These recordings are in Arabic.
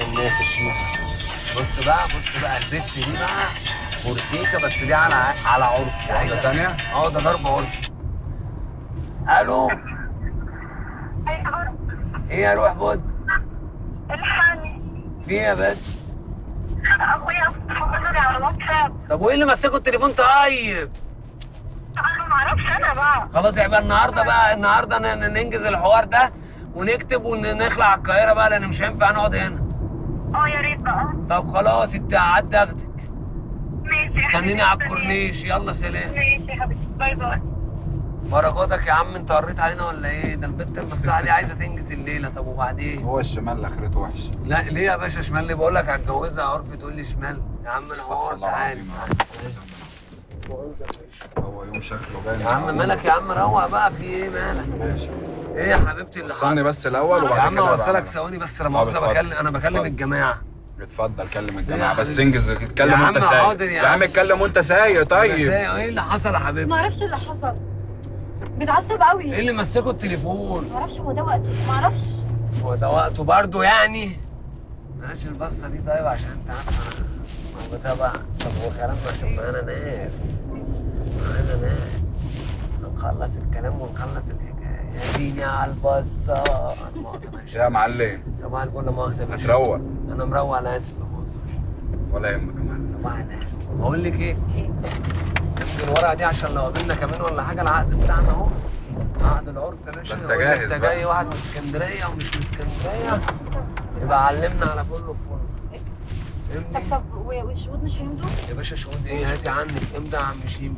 باشا الناس الشيخ. بص بقى البت دي بقى بورتيكا، بس دي على عرف. واحدة تانية؟ ده ضرب عرفي. الو. ايه يا روح بود؟ الحقني. في ايه يا بنت؟ اخويا صورني على الواتساب. طب وايه اللي مسكوا التليفون طيب؟ انا ما اعرفش انا بقى. خلاص يبقى النهارده ننجز الحوار ده ونكتب ونخلع على القاهره بقى، لان مش هينفع نقعد هنا. يا ريت بقى. طب خلاص انت عدى اخدك. ماشي. استنيني على الكورنيش. يلا سلام. ماشي يا حبيبتي، باي باي. بركاتك يا عم، انت قريت علينا ولا ايه؟ ده البت المصلحه دي عايزه تنجز الليله. طب وبعدين؟ هو الشمال اخرته وحش. لا ليه يا باشا شمال؟ ليه بقول لك هتجوزها عرفي تقول لي شمال؟ يا عم الحوار تعالى. هو يوم شكله باين يا عم مالك يا عم؟ روق بقى، في ايه مالك؟ ماشي. ايه يا حبيبتي اللي حصل؟ وصلني بس الاول وبعد كده يا عم اوصلك ثواني بس، لا مؤاخذه انا بكلم الجماعه. اتفضل كلم الجماعه بس انجز. اتكلم وانت سايق. حاضر يا عم اتكلم وانت سايق. طيب ايه اللي حصل يا حبيبتي؟ ما اعرفش اللي حصل، بيتعصب قوي. ايه اللي مسكوا التليفون؟ ما اعرفش، هو ده وقته، ما اعرفش. هو ده وقته برضه يعني؟ ماشي البصه دي طيب، عشان انت عارف انا موجودها بقى. طب هو كلامنا عشان معانا ناس نخلص الكلام ونخلص الحكايه. يا ديني على البصه. يا معلم صباح الفل. لا مؤاخذه يا باشا. هتروق. انا مروق، انا اسف لا مؤاخذه. ولا يهمك يا معلم. صباح الخير. بقول لك ايه؟ امضي الورقه دي عشان لو قابلنا كمان ولا حاجه. العقد بتاعنا اهو، عقد العرف يا باشا. انت جاهز انت جاي واحد من اسكندريه ومش من اسكندريه، يبقى علمنا على كله في كله. طب والشهود مش هيمضوا؟ يا باشا شهود ايه؟ هاتي عنك. امضي يا عم شيمي.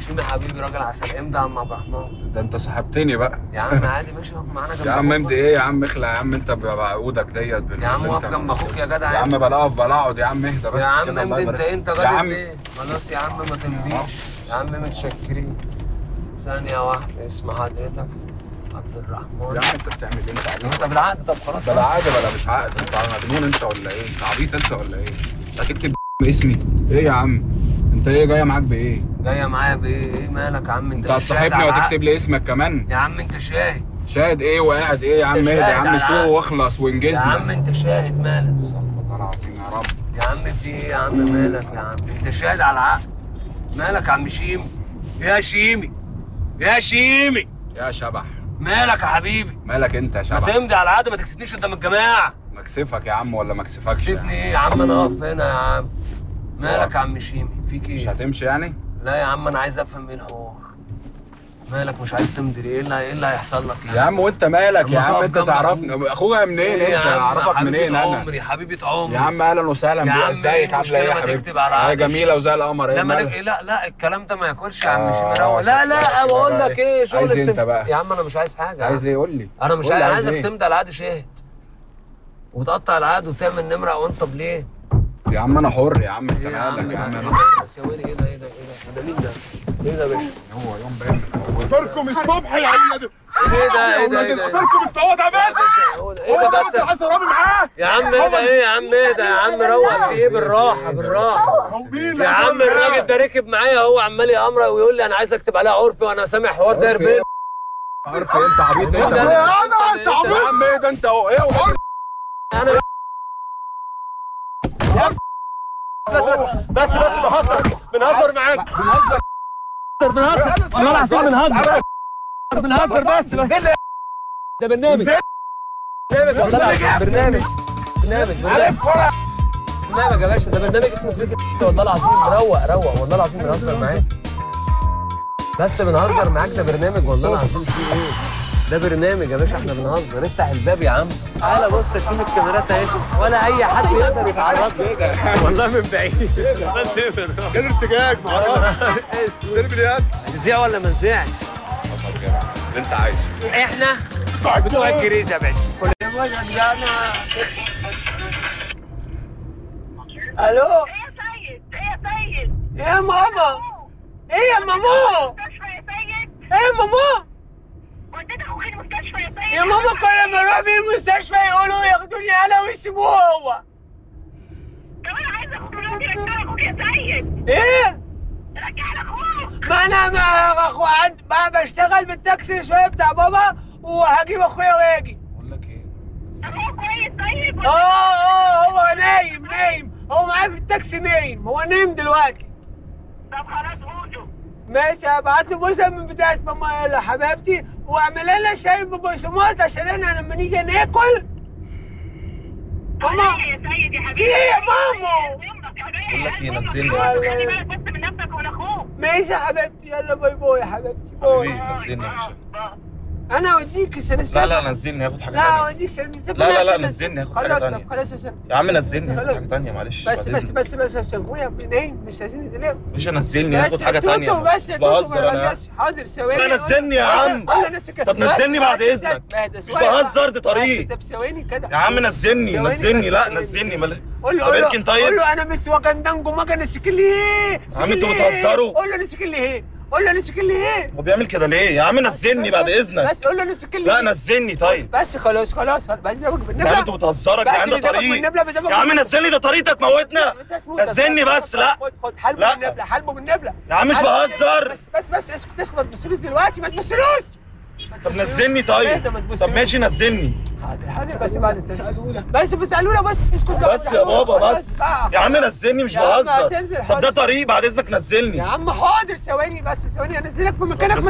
شيمي حبيبي راجل عسل. امضي يا عم عبد الرحمن. ده انت صاحبتني بقى. يا عم عادي ماشي، واقف معانا جنب يا عم امضي ايه يا عم؟ اخلع يا عم انت بعقودك ديت. يا عم واقف جنب اخوك يا جدع. يا عم بلا اقف بلا اقعد يا عم. اهدى بس يا عم كده. امضي انت يا غالب عم ليه؟ خلاص يا عم ما تمضيش. يا عم متشكرين. ثانية واحدة. اسم حضرتك؟ عبد الرحمن. يا عم انت بتعمل ايه؟ انت عبيط. انت بالعقد. طب خلاص بلا عقد بلا مش عقد. انت مجنون انت ولا ايه؟ انت عبيط انت ولا ايه؟ انت هتكتب اسمي؟ ايه يا عم؟ انت ايه جايه معاك بايه؟ جايه معايا بايه؟ ايه مالك يا عم؟ انت هتصاحبني وتكتب لي اسمك كمان؟ يا عم انت شاهد. شاهد ايه وقاعد ايه يا عم؟ اهدى يا عم سوق واخلص وانجزنا. يا عم انت شاهد. مالك؟ استغفر الله العظيم يا رب. يا عم في ايه يا عم؟ مالك يا عم؟ انت شاهد على العقد. مالك يا عم شيمي؟ يا شيمي يا شيمي يا شبح. مالك يا حبيبي؟ مالك انت يا شبح؟ ما تمضي على العقد، ما تكسفنيش قدام الجماعه. مكسفك يا عم ولا مكسفكش؟ تكسفني ايه يا عم؟ انا اقف هنا يا عم. مالك يا عم شيمي؟ فيك ايه؟ مش هتمشي يعني؟ لا يا عم انا عايز افهم ايه الحوار. مالك مش عايز تمضي ليه؟ ايه اللي هيحصل لك يعني؟ يا عم وانت مالك يا عم؟ انت تعرفني اخويا منين؟ انت اعرفك منين انا؟ عمري حبيبه عمري. يا عم اهلا وسهلا بيك. ازيك؟ عامله ايه يا حبيبتي؟ هي جميله وزي القمر. ايه لا الكلام ده ما ياكلش يا عم شيمي. لا بقول لك ايه شغل. عايز انت بقى؟ يا عم انا مش عايز حاجه. عايز ايه؟ قول لي. انا مش عايزك تمضي على العقد شاهد وتقطع العقد وتعمل نمره وانطب ليه؟ يا عم انا حر يا عم. انت مالك يا عم؟ انا حر. ثواني. ايه ده مين ده؟ ايه ده يا باشا؟ هو يوم باين. تركم الصبح يا ولاد. ايه ده؟ تركم السواد يا باشا. ايه ده بس؟ عايز ارابي معاه يا عم ايه ده؟ ايه يا عم؟ ايه ده يا عم؟ روق في ايه؟ بالراحه يا عم. الراجل ده ركب معايا هو عمال يامر ويقول لي انا عايز اكتب عليها عرفي، وانا سامع حوار داير بين. عارف انت عبيط انت؟ انت عبيط يا عم. ايه ده انت؟ ايه انا بس بنهزر معاك. بنهزر والله العظيم بنهزر بس ده برنامج والله. برنامج يا باشا. ده برنامج اسمه كريزي والله العظيم. روق والله العظيم بنهزر معاك. بس بنهزر معاك. ده برنامج والله العظيم. في ايه؟ ده برنامج يا باشا. احنا بنهزر. افتح الباب يا عم. تعالى بص شوف الكاميرات اهي، ولا اي حد يقدر يتعرض والله من بعيد. كان ارتجاج معرفش. ترمي اليد. نذيع ولا ما نذيعش؟ اللي انت عايزه. احنا بتوع الجريزه يا باشا. الو. ايه يا سيد؟ ايه يا ماما؟ ايه يا ماما؟ مستشفى يا سيد؟ ايه يا ماما؟ وديت اخوك المستشفى يا سيد؟ يا ماما كل ما اروح بيه المستشفى يقولوا ياخدوني انا ويسيبوه هو. طب انا عايز اخوك دلوقتي. رجع اخوك يا سيد. ايه؟ رجع لاخوك. ما انا بقى بشتغل بالتاكسي شويه بتاع بابا، وهجيب اخويا ويجي. بقول لك ايه؟ اخوك كويس طيب؟ معايا في التاكسي نايم، هو نايم دلوقتي. طب خلاص قولوا. ماشي، هبعت له بوسه من بتاعت ماما يلا حبيبتي، واعمل لنا شاي ببقسماط عشان احنا لما نيجي ناكل. ماما يا سيد يا حبيبي. في ايه يا ماما؟ بقول لك ايه، نزلني خلي بالك بس من نفسك ومن اخوك. ماشي يا حبيبتي، يلا باي باي يا حبيبتي، باي. نزلني يا باشا. انا اوديك سنسات. لا نزلني هاخد حاجه لا تانية. اوديك سنسات. لا نزلني هاخد حاجه خلاص تانية. خلاص يا سنة. يا عم نزلني هاخد خلاص. حاجه تانية معلش. بس بعد بس إذنك. بس يا شيخويا بنايم مش عايزين ننام. مش نزلني هاخد حاجه بس تانية. توتو بس يا توتو بهزر انا. بلاش. حاضر ثواني. لا نزلني يا عم. طب نزلني بعد إذنك. مش بهزر، دي طريق. طب ثواني كده. يا عم نزلني ثواني نزلني. بس، لا ثواني. نزلني قول له طب اركن طيب. قول له انا مش وجندانجو ما كان سكلي ايه. يا عم انتوا بتهزروا. قول له انا سكلي ايه. قول له انا سكلي ايه. هو بيعمل كده ليه؟ يا عم نزلني بعد اذنك. بس قول له انا سكلي لا ايه. نزلني طيب. بس خلاص بس يا عم انتوا بتهزروا يا جدعان، ده طريق. يا عم نزلني، ده طريق تموتنا. نزلني بس. لا خد حلبه لا. بالنبله، حلبه بالنبله. يا عم مش بهزر. بس اسكت ما تبصلوش دلوقتي، ما تبصلوش. طب نزلني طيب. طب ماشي نزلني. حاضر بس بعد التسجيل. بس بيسالونا بس اسكت بس يا بابا بس. يا عم نزلني مش يا عم بهزر. هتنزل، طب حاضر. ده طريق بعد اذنك يا نزلني. عم حاضر ثواني بس، ثواني انزلك في مكانك. بس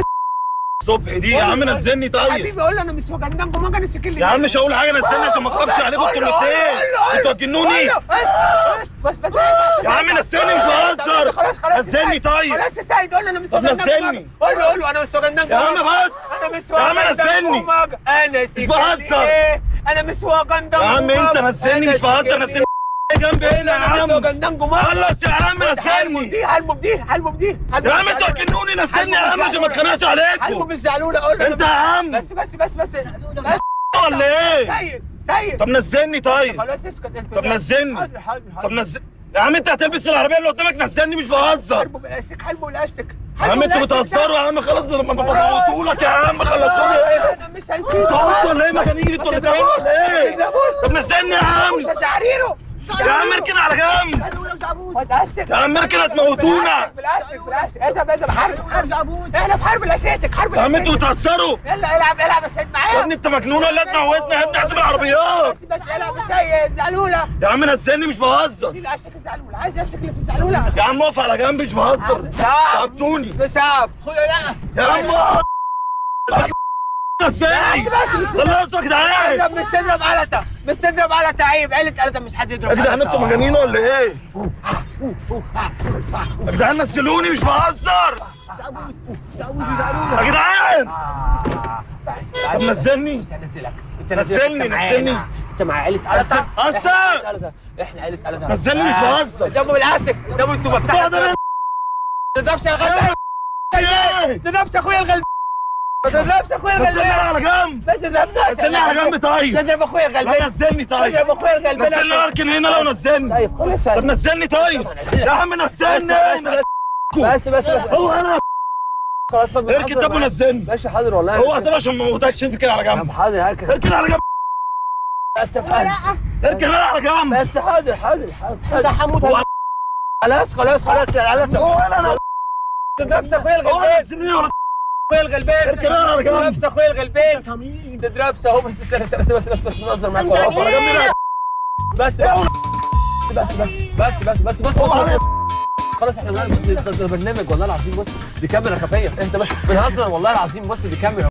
الصبح دي يا عم نزلني طيب. حبيبي قول له انا مش وجندانجو ما كان سكلي. يا عم مش هقول حاجه، نزلني عشان ما اخافش عليكم انتوا الاثنين. انتوا هتجنوني. بس يا عم نزلني مش بهزر. نزلني طيب. خلاص يا سيد قول له انا مش طب وجندانجو. نزلني. قول له انا مش وجندانجو. يا عم بس. انا مش يا عم نزلني. انا سكلي. بهزر. انا مش وجندانجو. يا عم انت نزلني مش بهزر. نزلني جنبي هنا يا عم. وجندانجو ما خلص يا عم نزلني. حلمه بدي يا عم انتوا هتجنوني. نزلني يا عم عشان ما اتخانقش حلمه عليكم. بالزعلوله. قول له انت يا عم بس ولا ايه؟ سيد طب نزلني طيب. خلاص اسكت. طب نزلني. حاضر طب نزل يا عم. انت هتلبس العربيه اللي قدامك. نزلني مش بهزر. حلمه بالاستيك. يا عم انتوا بتهزروا يا عم. خلاص لما بموتهولك يا عم. خلصوني ايه؟ انا مش هنسيبك. انتوا ولا ايه؟ ما كان يجي انتوا الاثنين ولا ايه؟ طب نزلني يا عم. مش هزعريره. يا عم اركن على جنب. يا عم اركن هتموتونا. بالاستيك. ايه حرب احنا في حرب الاساتك. يا عم انتوا بتهزروا. يلا العب يا سيد يا معايا. ابني انت مجنون ولا تموتنا يا ابني؟ حاسب العربيات. بس العب يا سيد زعلوله. يا عم نزلني مش بهزر. دي الاستيك الزعلوله، عايز الاستيك اللي في الزعلوله. يا عم اقف على جنب مش بهزر. تعبتوني بساب اخويا. لا يا عم. نزلني. خلصوا يا جدعان. مستضرب على عيب. عيلة قلتة مش حد يضرب. يا جدعان انتوا مجانين ولا ايه؟ يا جدعان نزلوني مش بهزر. يا جدعان. طب نزلني. نزلني. انت مع عيلة قلتة. أصلا. احنا عيلة قلتة. نزلني مش بهزر. دمه بالعسل. دمه انتوا بفتحوا. تضربش يا غلبان. تضربش اخويا الغلبان. ما تضربش اخويا نزلني الغلبان. على جنب. ما تضربناش. نزلني على جنب طيب. تضرب اخويا لا الغلبان. نزلني طيب. تضرب اخويا الغلبان. نزلني اركن هنا لو نزلني. طيب خلاص. طب نزلني طيب. يا عم نزلني. بس هو انا خلاص. اركن طب ونزلني. ماشي حاضر والله. هو طب عشان ما موتكش انت كده على جنب. حاضر هركن. اركن على جنب. بس حاضر. اركن هنا على جنب. بس حاضر. خلاص هو انا تضربش اخويا هو الغلبان. نزلني ولا اخويا الغلبان. اركن هنا على جنب. تضربش اخويا الغلبان. تضربش اهو. بس بنهزر معاك. اقف على جنب هنا. بس خلاص احنا بنعمل برنامج والله العظيم. بص دي كاميرا خفيه. انت بس بنهزر والله العظيم. بص دي كاميرا.